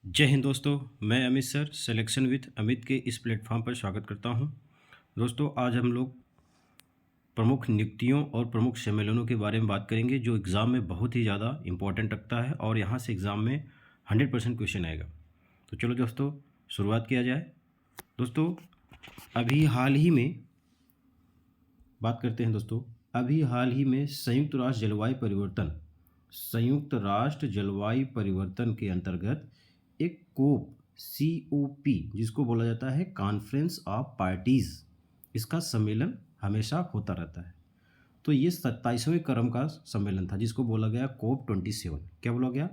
जय हिंद दोस्तों। मैं Amit sir selection with Amit के इस प्लेटफॉर्म पर स्वागत करता हूं। दोस्तों आज हम लोग प्रमुख नियुक्तियों और प्रमुख सम्मेलनों के बारे में बात करेंगे जो एग्ज़ाम में बहुत ही ज़्यादा इम्पोर्टेंट रखता है और यहाँ से एग्ज़ाम में 100% क्वेश्चन आएगा। तो चलो दोस्तों शुरुआत किया जाए। दोस्तों अभी हाल ही में बात करते हैं दोस्तों। अभी हाल ही में संयुक्त राष्ट्र जलवायु परिवर्तन के अंतर्गत एक COP जिसको बोला जाता है कॉन्फ्रेंस ऑफ पार्टीज़, इसका सम्मेलन हमेशा होता रहता है। तो ये 27वें क्रम का सम्मेलन था जिसको बोला गया COP27। क्या बोला गया?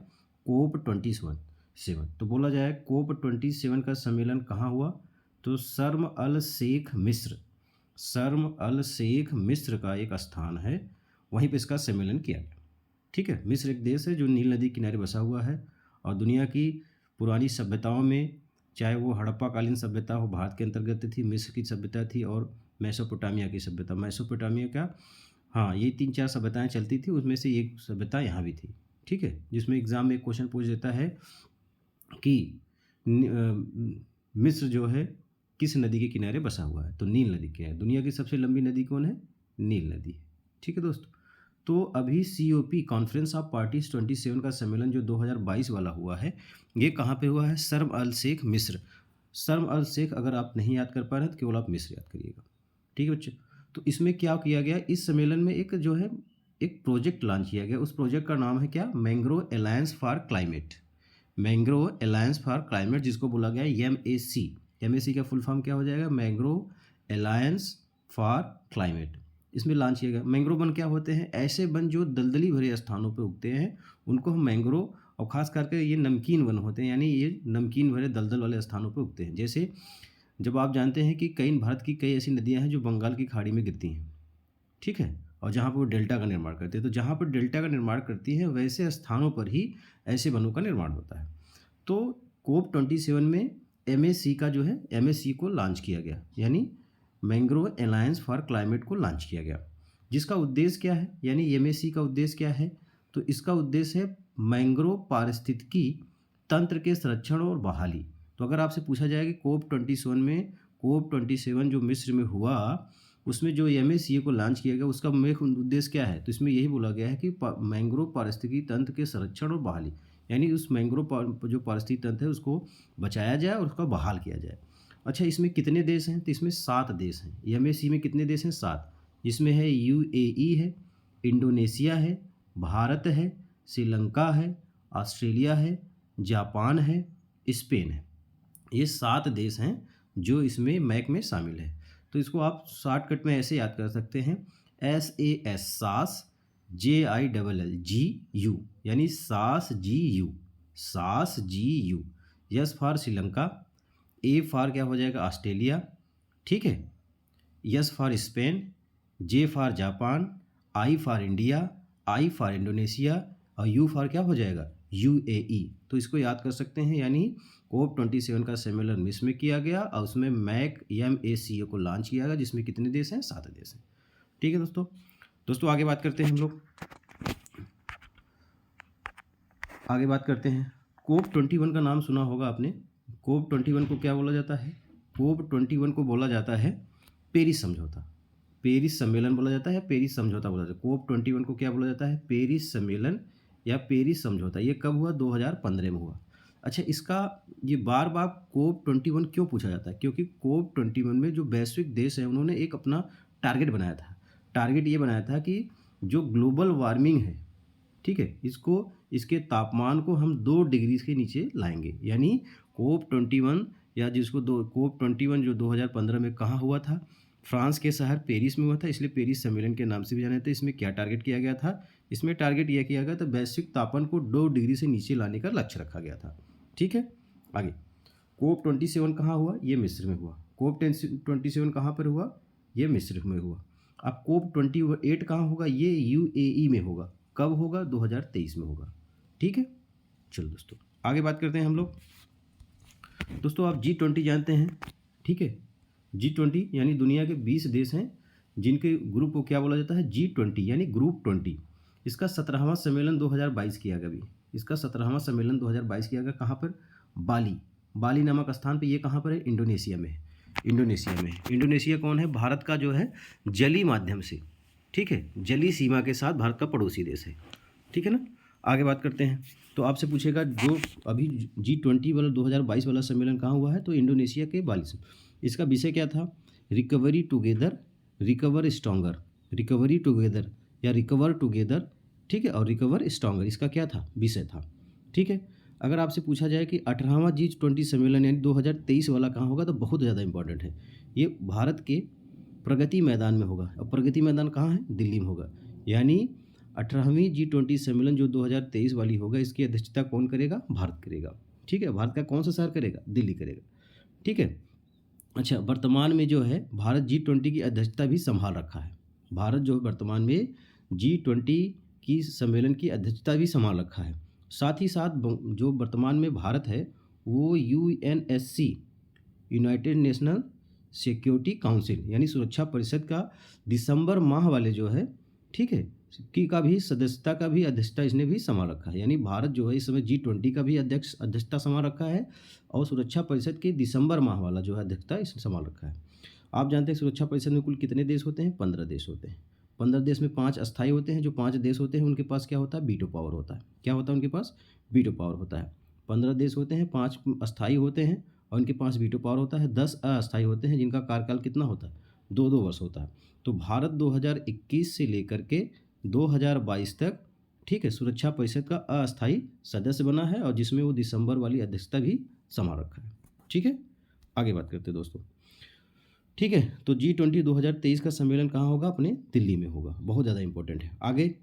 COP27। तो बोला जाए COP27 का सम्मेलन कहाँ हुआ? तो शर्म अल शेख मिस्र का एक स्थान है, वहीं पे इसका सम्मेलन किया गया। ठीक है, मिस्र एक देश है जो नील नदी किनारे बसा हुआ है और दुनिया की पुरानी सभ्यताओं में, चाहे वो हड़प्पा कालीन सभ्यता हो भारत के अंतर्गत थी, मिस्र की सभ्यता थी और मेसोपोटामिया की सभ्यता। मेसोपोटामिया का हाँ, ये 3-4 सभ्यताएं चलती थी, उसमें से एक सभ्यता यहाँ भी थी। ठीक है, जिसमें एग्ज़ाम में एक क्वेश्चन पूछ देता है कि मिस्र जो है किस नदी के किनारे बसा हुआ है? तो नील नदी के किनारे। दुनिया की सबसे लंबी नदी कौन है? नील नदी है। ठीक है दोस्तों, तो अभी COP कॉन्फ्रेंस ऑफ पार्टीज 27 का सम्मेलन जो 2022 वाला हुआ है, ये कहाँ पे हुआ है? शर्म अल शेख मिस्र। शर्म अल शेख अगर आप नहीं याद कर पा रहे हैं तो केवल आप मिस्र याद करिएगा। ठीक है बच्चे, तो इसमें क्या किया गया? इस सम्मेलन में एक जो है एक प्रोजेक्ट लॉन्च किया गया। उस प्रोजेक्ट का नाम है क्या? Mangrove alliance for climate. Mangrove alliance for climate, जिसको बोला गया MAC का फुल फॉर्म क्या हो जाएगा? Mangrove alliance for climate. इसमें लॉन्च किया गया। मैंग्रोव वन क्या होते हैं? ऐसे वन जो दलदली भरे स्थानों पर उगते हैं, उनको हम मैंग्रोव, और ख़ास करके ये नमकीन वन होते हैं, यानी ये नमकीन भरे दलदल वाले स्थानों पर उगते हैं। जैसे जब आप जानते हैं कि भारत की कई ऐसी नदियाँ हैं जो बंगाल की खाड़ी में गिरती हैं, ठीक है, और जहाँ पर वो डेल्टा का निर्माण करती है, तो जहाँ पर डेल्टा का निर्माण करती हैं वैसे स्थानों पर ही ऐसे वनों का निर्माण होता है। तो COP27 में MAC का जो है MAC को लॉन्च किया गया, यानी मैंग्रोव अलायंस फॉर क्लाइमेट को लॉन्च किया गया, जिसका उद्देश्य क्या है? यानी MAC का उद्देश्य क्या है? तो इसका उद्देश्य है मैंग्रोव पारिस्थितिकी तंत्र के संरक्षण और बहाली। तो अगर आपसे पूछा जाए कि COP27 जो मिस्र में हुआ, उसमें जो MAC को लॉन्च किया गया, उसका मुख्य उद्देश्य क्या है? तो इसमें यही बोला गया है कि मैंग्रोव पारिस्थितिकी तंत्र के संरक्षण और बहाली, यानी उस मैंग्रोव जो पारिस्थितिकी तंत्र है उसको बचाया जाए और उसका बहाल किया जाए। अच्छा, इसमें कितने देश हैं? तो इसमें 7 देश हैं। MAC में कितने देश हैं? 7, जिसमें है UAE है, इंडोनेशिया है, भारत है, श्रीलंका है, ऑस्ट्रेलिया है, जापान है, स्पेन है। ये 7 देश हैं जो इसमें मैक में शामिल है। तो इसको आप शॉर्टकट में ऐसे याद कर सकते हैं, SAS JILLGU, यानी सास GU। Yes for Sri Lanka, A for क्या हो जाएगा? ऑस्ट्रेलिया, ठीक है, yes for Spain, J for Japan, I for India, I for Indonesia और U फॉर क्या हो जाएगा? UAE। तो इसको याद कर सकते हैं, यानी COP27 का सम्मेलन मिस्र में किया गया और उसमें MAC को लॉन्च किया गया, जिसमें कितने देश हैं? 7 देश हैं। ठीक है दोस्तों आगे बात करते हैं। हम लोग आगे बात करते हैं। COP21 का नाम सुना होगा आपने। COP21 को क्या बोला जाता है? COP21 को बोला जाता है पेरिस समझौता। पेरिस सम्मेलन बोला जाता है, पेरिस समझौता बोला जाता है। COP21 को क्या बोला जाता है? पेरिस सम्मेलन या पेरिस समझौता। ये कब हुआ? 2015 में हुआ। अच्छा, इसका ये बार बार COP21 क्यों पूछा जाता है? क्योंकि COP21 में जो वैश्विक देश है उन्होंने एक अपना टारगेट बनाया था। टारगेट ये बनाया था कि जो ग्लोबल वार्मिंग है, ठीक है, इसके तापमान को हम 2 डिग्री के नीचे लाएंगे। यानी COP21 या जिसको COP21 जो 2015 में कहाँ हुआ था? फ्रांस के शहर पेरिस में हुआ था, इसलिए पेरिस सम्मेलन के नाम से भी जाना जाता है। इसमें क्या टारगेट किया गया था? इसमें टारगेट यह किया गया था वैश्विक तापमान को 2 डिग्री से नीचे लाने का लक्ष्य रखा गया था। ठीक है, आगे COP27 कहाँ हुआ? ये मिस्र में हुआ। COP27 कहाँ पर हुआ? ये मिस्र में हुआ। अब COP28 कहाँ होगा? ये UAE में होगा। कब होगा? 2023 में होगा। ठीक है, चलो दोस्तों आगे बात करते हैं हम लोग। दोस्तों आप G20 जानते हैं, ठीक है, G20 यानी दुनिया के 20 देश हैं जिनके ग्रुप को क्या बोला जाता है? G20 यानी ग्रुप 20। इसका 17वां सम्मेलन 2022 किया गया। अभी इसका 17वां सम्मेलन 2022 किया गया। कहाँ पर? बाली, बाली नामक स्थान पे, ये कहाँ पर है? इंडोनेशिया में है। इंडोनेशिया में है। इंडोनेशिया कौन है? भारत का जो है जली माध्यम से, ठीक है, जली सीमा के साथ भारत का पड़ोसी देश है, ठीक है ना। आगे बात करते हैं। तो आपसे पूछेगा जो अभी G20 वाला 2022 वाला सम्मेलन कहाँ हुआ है? तो इंडोनेशिया के बाली से। इसका विषय क्या था? Recovery together, recover stronger, recovery together या रिकवर टुगेदर, ठीक है, और रिकवर स्ट्रॉन्गर, इसका क्या था? विषय था, ठीक है। अगर आपसे पूछा जाए कि 18वां G20 सम्मेलन यानी 2023 वाला कहाँ होगा, तो बहुत ज़्यादा इंपॉर्टेंट है। ये भारत के प्रगति मैदान में होगा, और प्रगति मैदान कहाँ है? दिल्ली में होगा। यानी 18वीं G20 सम्मेलन जो 2023 वाली होगा, इसकी अध्यक्षता कौन करेगा? भारत करेगा, ठीक है। भारत का कौन सा शहर करेगा? दिल्ली करेगा, ठीक है। अच्छा, वर्तमान में जो है भारत G20 की अध्यक्षता भी संभाल रखा है। भारत जो है वर्तमान में G20 की सम्मेलन की अध्यक्षता भी संभाल रखा है। साथ ही साथ जो वर्तमान में भारत है वो UNSC, United national security council यानी सुरक्षा परिषद का दिसंबर माह वाले जो है, ठीक है, की का भी सदस्यता का भी अध्यक्षता इसने भी संभाल रखा है। यानी भारत जो है इस समय G20 का भी अध्यक्षता संभाल रखा है, और सुरक्षा परिषद के दिसंबर माह वाला जो है अध्यक्षता इसने संभाल रखा है। आप जानते हैं सुरक्षा परिषद में कुल कितने देश होते हैं? 15 देश होते हैं। 15 देश में 5 अस्थायी होते हैं। जो 5 देश होते हैं उनके पास क्या होता है? वीटो पावर होता है। क्या होता है उनके पास? वीटो पावर होता है। 15 देश होते हैं, 5 अस्थायी होते हैं और उनके पास वीटो पावर होता है। 10 अस्थायी होते हैं जिनका कार्यकाल कितना होता है? 2-2 वर्ष होता है। तो भारत 2021 से लेकर के 2022 तक, ठीक है, सुरक्षा परिषद का अस्थायी सदस्य बना है, और जिसमें वो दिसंबर वाली अध्यक्षता भी संभाल रखा है, ठीक है। आगे बात करते हैं दोस्तों, ठीक है। तो G20 2023 का सम्मेलन कहाँ होगा? अपने दिल्ली में होगा। बहुत ज़्यादा इंपॉर्टेंट है। आगे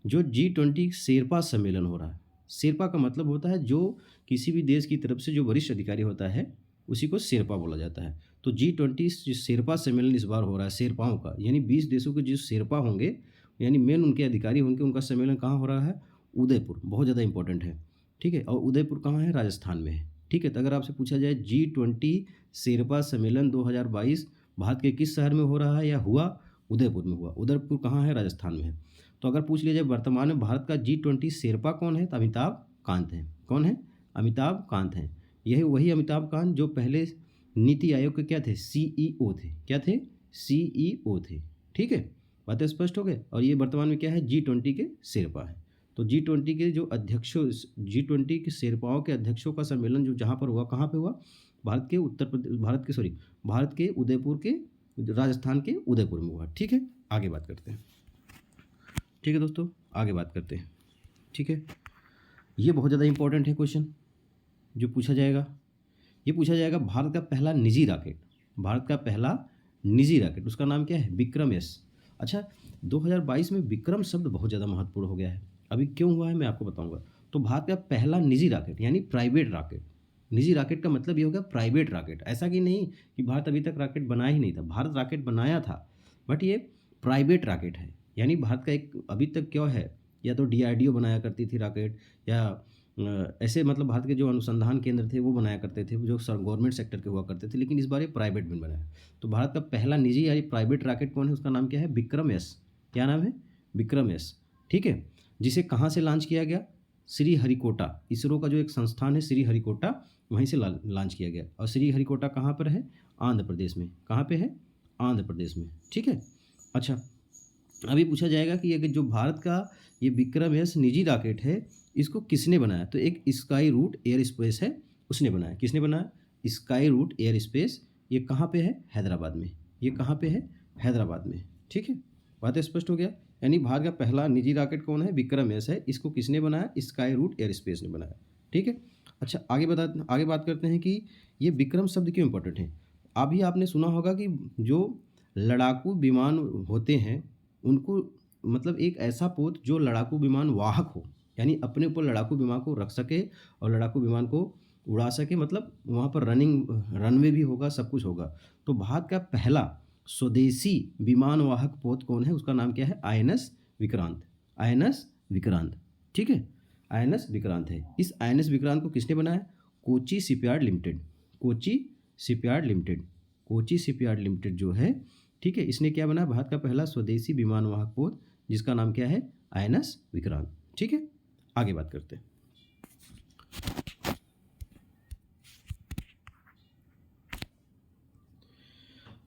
जो G20 शेरपा सम्मेलन हो रहा है, शेरपा का मतलब होता है जो किसी भी देश की तरफ से जो वरिष्ठ अधिकारी होता है उसी को शेरपा बोला जाता है। तो G20 शेरपा सम्मेलन इस बार हो रहा है शेरपाओं का, यानी 20 देशों के जो शेरपा होंगे यानी मेन उनके अधिकारी होंगे, उनका सम्मेलन कहाँ हो रहा है? उदयपुर। बहुत ज़्यादा इंपॉर्टेंट है, ठीक है। और उदयपुर कहाँ है? राजस्थान में है, ठीक है। तो अगर आपसे पूछा जाए G20 शेरपा सम्मेलन 2022 भारत के किस शहर में हो रहा है या हुआ? उदयपुर में हुआ। उदयपुर कहाँ है? राजस्थान में है। तो अगर पूछ लिया जाए वर्तमान में भारत का G20 शेरपा कौन है, तो अमिताभ कांत हैं। कौन है? अमिताभ कांत हैं। यही वही अमिताभ कांत जो पहले नीति आयोग के क्या थे? CEO थे। क्या थे? CEO थे, ठीक है। बातें स्पष्ट हो गए। और ये वर्तमान में क्या है? G20 के शेरपा है। तो G20 के जो अध्यक्षों, G20 के शेरपाओं के अध्यक्षों का सम्मेलन जो जहाँ पर हुआ, कहाँ पे हुआ? भारत के उदयपुर के, राजस्थान के उदयपुर में हुआ, ठीक है। आगे बात करते हैं, ठीक है दोस्तों, आगे बात करते हैं, ठीक है। ये बहुत ज़्यादा इंपॉर्टेंट है क्वेश्चन जो पूछा जाएगा। ये पूछा जाएगा भारत का पहला निजी रॉकेट, भारत का पहला निजी रॉकेट, उसका नाम क्या है? विक्रम-S। अच्छा, 2022 में विक्रम शब्द बहुत ज़्यादा महत्वपूर्ण हो गया है। अभी क्यों हुआ है मैं आपको बताऊंगा। तो भारत का पहला निजी रॉकेट यानी प्राइवेट रॉकेट, निजी रॉकेट का मतलब ये हो गया प्राइवेट रॉकेट। ऐसा कि नहीं कि भारत अभी तक रॉकेट बनाया ही नहीं था, भारत रॉकेट बनाया था, बट ये प्राइवेट रॉकेट है। यानी भारत का एक अभी तक क्या है, या तो DRDO बनाया करती थी रॉकेट, या ऐसे मतलब भारत के जो अनुसंधान केंद्र थे वो बनाया करते थे, जो गवर्नमेंट सेक्टर के हुआ करते थे, लेकिन इस बार ये प्राइवेट में बनाया। तो भारत का पहला निजी यानी प्राइवेट रॉकेट कौन है? उसका नाम क्या है? विक्रम-S। क्या नाम है? विक्रम-S, ठीक है। जिसे कहाँ से लॉन्च किया गया? श्रीहरिकोटा, इसरो का जो एक संस्थान है श्रीहरिकोटा, वहीं से लॉन्च किया गया। और श्रीहरिकोटा कहाँ पर है? आंध्र प्रदेश में। कहाँ पे है? आंध्र प्रदेश में, ठीक है। अच्छा, अभी पूछा जाएगा कि ये जो भारत का ये विक्रम-S निजी रॉकेट है, इसको किसने बनाया? तो एक स्काई रूट एयर स्पेस है, उसने बनाया। किसने बनाया? Skyroot Aerospace. ये कहाँ पे है? हैदराबाद में। ये कहाँ पे है? हैदराबाद में, ठीक है। बात स्पष्ट हो गया। यानी भारत का पहला निजी रॉकेट कौन है? विक्रम-S है। इसको किसने बनाया? स्काई रूट एयर स्पेस ने बनाया, ठीक है। अच्छा, आगे बात करते हैं कि ये विक्रम शब्द क्यों इंपॉर्टेंट है। अभी आपने सुना होगा कि जो लड़ाकू विमान होते हैं उनको मतलब एक ऐसा पोत जो लड़ाकू विमान वाहक हो, यानी अपने ऊपर लड़ाकू विमान को रख सके और लड़ाकू विमान को उड़ा सके, मतलब वहाँ पर रनवे भी होगा, सब कुछ होगा। तो भारत का पहला स्वदेशी विमान वाहक पोत कौन है? उसका नाम क्या है? INS विक्रांत। INS विक्रांत, ठीक है। INS विक्रांत है। इस INS विक्रांत को किसने बनाया? Kochi shipyard limited. Kochi shipyard limited, Kochi shipyard limited जो है, ठीक है, इसने क्या बनाया? भारत का पहला स्वदेशी विमान वाहक पोत, जिसका नाम क्या है? INS विक्रांत, ठीक है। आगे बात करते हैं,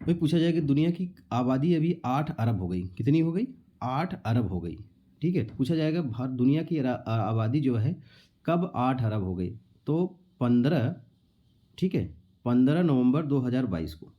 वही पूछा जाए कि दुनिया की आबादी अभी 8 अरब हो गई, कितनी हो गई? 8 अरब हो गई। ठीक है, तो पूछा जाएगा भारत दुनिया की आबादी जो है कब 8 अरब हो गई? तो 15, ठीक है, 15 नवंबर 2022 को,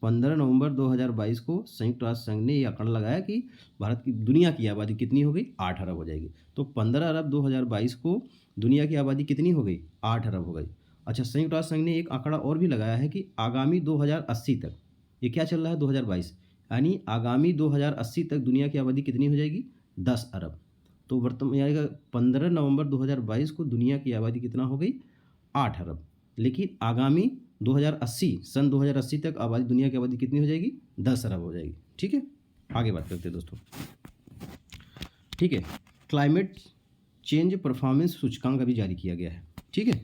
15 नवंबर 2022 को संयुक्त राष्ट्र संघ ने ये आंकड़ा लगाया कि भारत की दुनिया की आबादी कितनी हो गई? 8 अरब हो जाएगी। तो 15 अरब 2022 को दुनिया की आबादी कितनी हो गई? 8 अरब हो गई। अच्छा, संयुक्त राष्ट्र संघ ने एक आंकड़ा और भी लगाया है कि आगामी 2080 तक, ये क्या चल रहा है 2022, यानी आगामी 2080 तक दुनिया की आबादी कितनी हो जाएगी? 10 अरब। तो वर्तमान यानी 15 नवंबर 2022 को दुनिया की आबादी कितना हो गई? 8 अरब। लेकिन आगामी 2080 सन 2080 तक आबादी दुनिया की आबादी कितनी हो जाएगी? 10 अरब हो जाएगी। ठीक है, आगे बात करते हैं दोस्तों। ठीक है, क्लाइमेट चेंज परफॉर्मेंस सूचकांक अभी जारी किया गया है। ठीक है,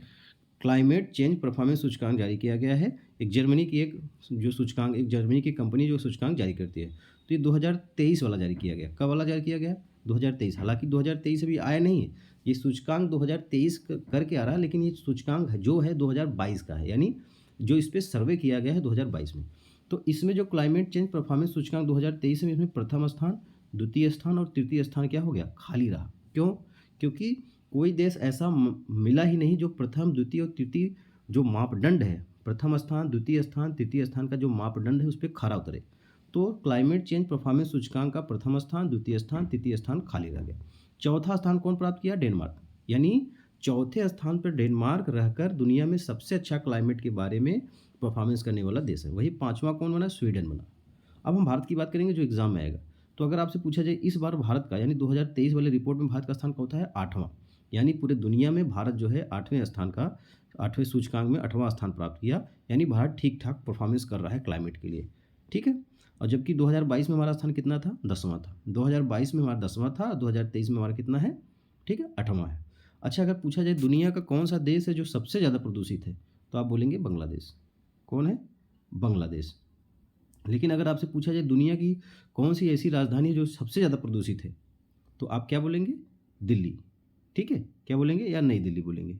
क्लाइमेट चेंज परफॉर्मेंस सूचकांक जारी किया गया है। एक जर्मनी की एक जो सूचकांक, एक जर्मनी की कंपनी जो सूचकांक जारी करती है, तो ये 2023 वाला जारी किया गया। कब वाला जारी किया गया? 2023। हालांकि 2023 अभी आया नहीं है, ये सूचकांक 2023 करके आ रहा है, लेकिन ये सूचकांक जो है 2022 का है, यानी जो इस पर सर्वे किया गया है 2022 में। तो इसमें जो क्लाइमेट चेंज परफॉर्मेंस सूचकांक 2023 में, इसमें प्रथम स्थान, द्वितीय स्थान और तृतीय स्थान क्या हो गया? खाली रहा। क्यों? क्योंकि कोई देश ऐसा मिला ही नहीं जो प्रथम, द्वितीय और तृतीय जो मापदंड है, प्रथम स्थान, द्वितीय स्थान, तृतीय स्थान का जो मापदंड है उस पर खरा उतरे। तो क्लाइमेट चेंज परफॉर्मेंस सूचकांक का प्रथम स्थान, द्वितीय स्थान, तृतीय स्थान खाली रह गया। चौथा स्थान कौन प्राप्त किया? डेनमार्क। यानी चौथे स्थान पर डेनमार्क रहकर दुनिया में सबसे अच्छा क्लाइमेट के बारे में परफॉर्मेंस करने वाला देश है। वही पांचवा कौन बना? स्वीडन बना। अब हम भारत की बात करेंगे जो एग्जाम में आएगा। तो अगर आपसे पूछा जाए इस बार भारत का, यानी 2023 वाले रिपोर्ट में भारत का स्थान कौन सा है? 8वां। यानी पूरे दुनिया में भारत जो है 8वें स्थान का, 8वें सूचकांक में 8वां स्थान प्राप्त किया। यानी भारत ठीक ठाक परफॉर्मेंस कर रहा है क्लाइमेट के लिए। ठीक है, और जबकि 2022 में हमारा स्थान कितना था? 10वां था। 2022 में हमारा 10वां था, 2023 में हमारा कितना है? ठीक है, 8वां है। अच्छा, अगर पूछा जाए दुनिया का कौन सा देश है जो सबसे ज़्यादा प्रदूषित है, तो आप बोलेंगे बांग्लादेश। कौन है? बांग्लादेश। लेकिन अगर आपसे पूछा जाए दुनिया की कौन सी ऐसी राजधानी है जो सबसे ज़्यादा प्रदूषित है, तो आप क्या बोलेंगे? दिल्ली। ठीक है, क्या बोलेंगे? या नई दिल्ली बोलेंगे।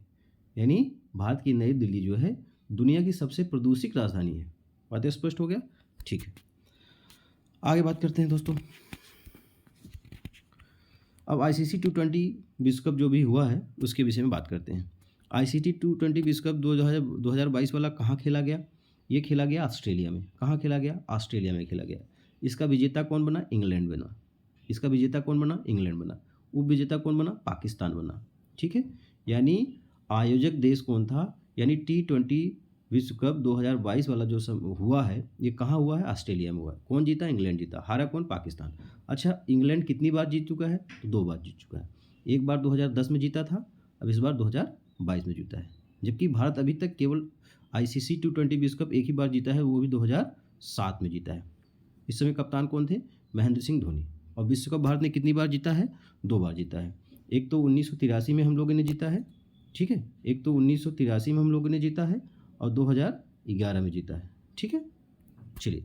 यानी भारत की नई दिल्ली जो है दुनिया की सबसे प्रदूषित राजधानी है। बात स्पष्ट हो गया? ठीक है, आगे बात करते हैं दोस्तों। अब ICC T20 विश्व कप जो भी हुआ है उसके विषय में बात करते हैं। ICC T20 विश्व कप 2022 वाला कहाँ खेला गया? ये खेला गया ऑस्ट्रेलिया में। कहाँ खेला गया? ऑस्ट्रेलिया में खेला गया। इसका विजेता कौन बना? इंग्लैंड बना। इसका विजेता कौन बना? इंग्लैंड बना। उप विजेता कौन बना? पाकिस्तान बना। ठीक है, यानी आयोजक देश कौन था? यानी T20 विश्व कप 2022 वाला जो हुआ है, ये कहाँ हुआ है? ऑस्ट्रेलिया में हुआ है। कौन जीता? इंग्लैंड जीता। हारा कौन? पाकिस्तान। अच्छा, इंग्लैंड कितनी बार जीत चुका है? तो 2 बार जीत चुका है। एक बार 2010 में जीता था, अब इस बार 2022 में जीता है। जबकि भारत अभी तक केवल ICC T20 विश्व कप एक ही बार जीता है, वो भी 2007 में जीता है। इस समय कप्तान कौन थे? महेंद्र सिंह धोनी। और विश्व कप भारत ने कितनी बार जीता है? 2 बार जीता है। एक तो 1983 में हम लोगों ने जीता है, ठीक है, एक तो 1983 में हम लोगों ने जीता है और 2011 में जीता है। ठीक है, चलिए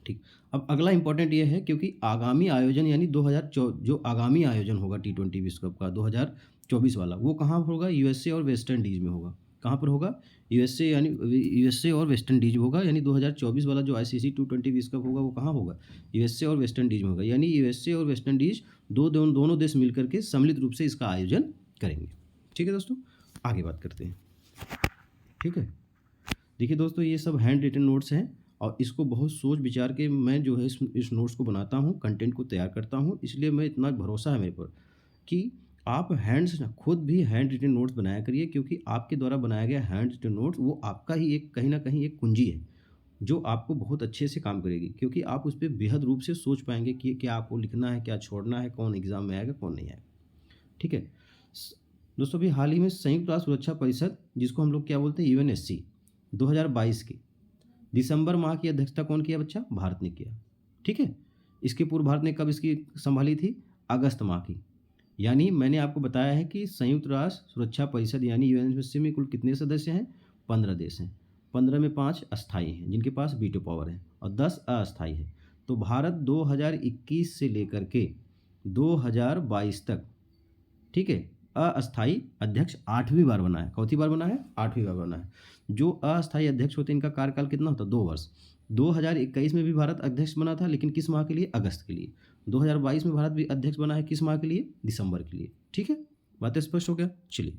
ठीक। अब अगला इंपॉर्टेंट ये है, क्योंकि आगामी आयोजन यानी 2024 जो आगामी आयोजन होगा T20 विश्व कप का 2024 वाला, वो कहाँ होगा? USA और वेस्ट इंडीज़ में होगा। कहाँ पर होगा? USA और वेस्ट इंडीज होगा। यानी 2024 वाला जो ICC T20 विश्व कप होगा वो कहाँ होगा? USA और वेस्ट इंडीज में होगा। यानी USA और वेस्ट इंडीज दोनों देश मिलकर के सम्मिलित रूप से इसका आयोजन करेंगे। ठीक है दोस्तों, आगे बात करते हैं। ठीक है, देखिए दोस्तों, ये सब हैंड रिटन नोट्स हैं और इसको बहुत सोच विचार के मैं जो है इस नोट्स को बनाता हूँ, कंटेंट को तैयार करता हूँ। इसलिए मैं इतना भरोसा है मेरे पर कि आप खुद भी हैंड रिटन नोट्स बनाया करिए, क्योंकि आपके द्वारा बनाया गया हैंड रिटन नोट्स वो आपका ही एक कहीं ना कहीं एक कुंजी है जो आपको बहुत अच्छे से काम करेगी, क्योंकि आप उस पर बेहद रूप से सोच पाएंगे कि क्या आपको लिखना है, क्या छोड़ना है, कौन एग्जाम में आएगा, कौन नहीं आएगा। ठीक है दोस्तों, अभी हाल ही में संयुक्त राष्ट्र सुरक्षा परिषद, जिसको हम लोग क्या बोलते हैं, UNSC 2022 की दिसंबर माह की अध्यक्षता कौन किया बच्चा? भारत ने किया। ठीक है, इसके पूर्व भारत ने कब इसकी संभाली थी? अगस्त माह की। यानी मैंने आपको बताया है कि संयुक्त राष्ट्र सुरक्षा परिषद यानी UNSC में कुल कितने सदस्य हैं? 15 देश हैं। 15 में 5 अस्थायी हैं जिनके पास वीटो पावर है और 10 अस्थायी है। तो भारत 2021 से लेकर के 2022 तक, ठीक है, अस्थाई अध्यक्ष 8वीं बार बना है। कौथी बार बना है? 8वीं बार बना है। जो अस्थाई अध्यक्ष होते हैं इनका कार्यकाल कितना होता है? 2 वर्ष। 2021 में भी भारत अध्यक्ष बना था, लेकिन किस माह के लिए? अगस्त के लिए। 2022 में भारत भी अध्यक्ष बना है, किस माह के लिए? दिसंबर के लिए। ठीक है, बातें स्पष्ट हो गया। चलिए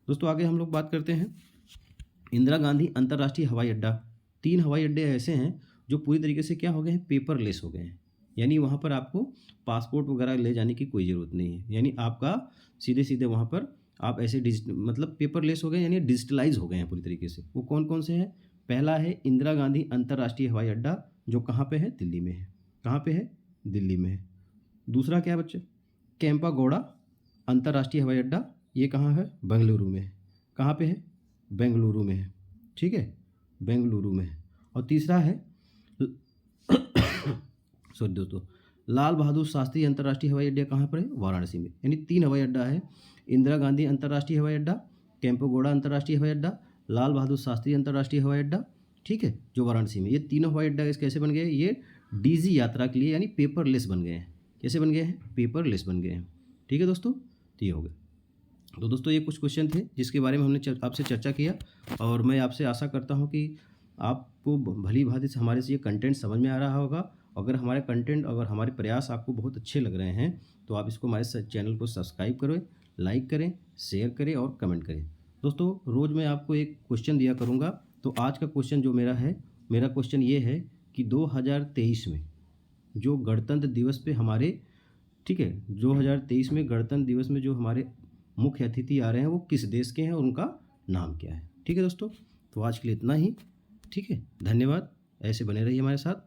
दोस्तों आगे हम लोग बात करते हैं इंदिरा गांधी अंतर्राष्ट्रीय हवाई अड्डा। 3 हवाई अड्डे ऐसे हैं जो पूरी तरीके से क्या हो गए हैं? पेपरलेस हो गए हैं। यानी वहाँ पर आपको पासपोर्ट वगैरह ले जाने की कोई ज़रूरत नहीं है। यानी आपका सीधे सीधे वहाँ पर आप ऐसे मतलब पेपरलेस हो गए, यानी डिजिटलाइज हो गए हैं पूरी तरीके से। वो कौन कौन से हैं? पहला है इंदिरा गांधी अंतर्राष्ट्रीय हवाई अड्डा, जो कहाँ पे है? दिल्ली में है। कहाँ पे है? दिल्ली में है। दूसरा क्या है बच्चे? केम्पागौड़ा अंतर्राष्ट्रीय हवाई अड्डा, ये कहाँ है? बेंगलुरु में है। कहाँ पे है? बेंगलुरु में है। ठीक है, बेंगलुरु में है। और तीसरा है सॉरी दोस्तों, लाल बहादुर शास्त्री अंतर्राष्ट्रीय हवाई अड्डा कहाँ पर है? वाराणसी में। यानी 3 हवाई अड्डा है, इंदिरा गांधी अंतर्राष्ट्रीय हवाई अड्डा, केम्पागौड़ा अंतर्राष्ट्रीय हवाई अड्डा, लाल बहादुर शास्त्री अंतर्राष्ट्रीय हवाई अड्डा, ठीक है, जो वाराणसी में। ये तीनों हवाई अड्डा कैसे बन गए? ये डीजी यात्रा के लिए यानी पेपरलेस बन गए हैं। कैसे बन गए हैं? पेपरलेस बन गए हैं। ठीक है दोस्तों, तो ये हो गया। तो दोस्तों ये कुछ क्वेश्चन थे जिसके बारे में हमने आपसे चर्चा किया, और मैं आपसे आशा करता हूँ कि आपको भली भांति से हमारे से ये कंटेंट समझ में आ रहा होगा। अगर हमारे कंटेंट, अगर हमारे प्रयास आपको बहुत अच्छे लग रहे हैं तो आप इसको हमारे चैनल को सब्सक्राइब करें, लाइक करें, शेयर करें और कमेंट करें। दोस्तों रोज़ मैं आपको एक क्वेश्चन दिया करूँगा। तो आज का क्वेश्चन जो मेरा क्वेश्चन ये है कि 2023 में जो गणतंत्र दिवस पे हमारे, ठीक है, 2023 में गणतंत्र दिवस में जो हमारे मुख्य अतिथि आ रहे हैं वो किस देश के हैं और उनका नाम क्या है। ठीक है दोस्तों, तो आज के लिए इतना ही। ठीक है, धन्यवाद। ऐसे बने रहिए हमारे साथ।